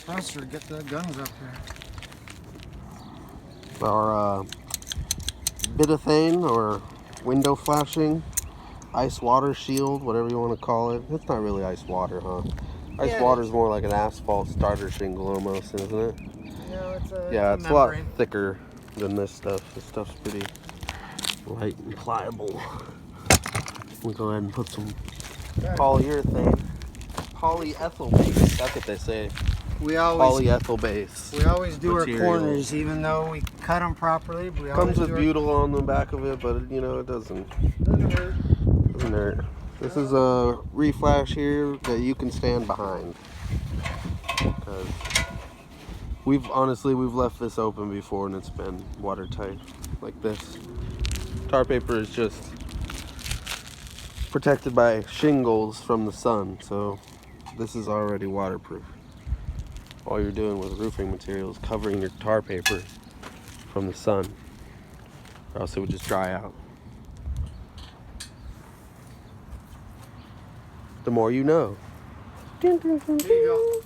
compressor, get the guns up here. Our adhesive or window flashing, ice water shield, whatever you want to call it. It's not really ice water, huh? Ice water is more like an asphalt starter shingle almost, isn't it? No, it's a it's a lot thicker than this stuff. This stuff's pretty light and pliable. We'll go ahead and put some polyurethane, polyethyl base. That's what they say. Polyethyl base. We always do material. Our corners, even though we cut them properly. We comes with butyl on the back of it, but you know it doesn't hurt. Doesn't hurt. This is a reflash here that you can stand behind. Because we've left this open before and it's been watertight like this. Tar paper is just protected by shingles from the sun, so this is already waterproof. All you're doing with roofing material is covering your tar paper from the sun, or else it would just dry out. The more you know. There you go.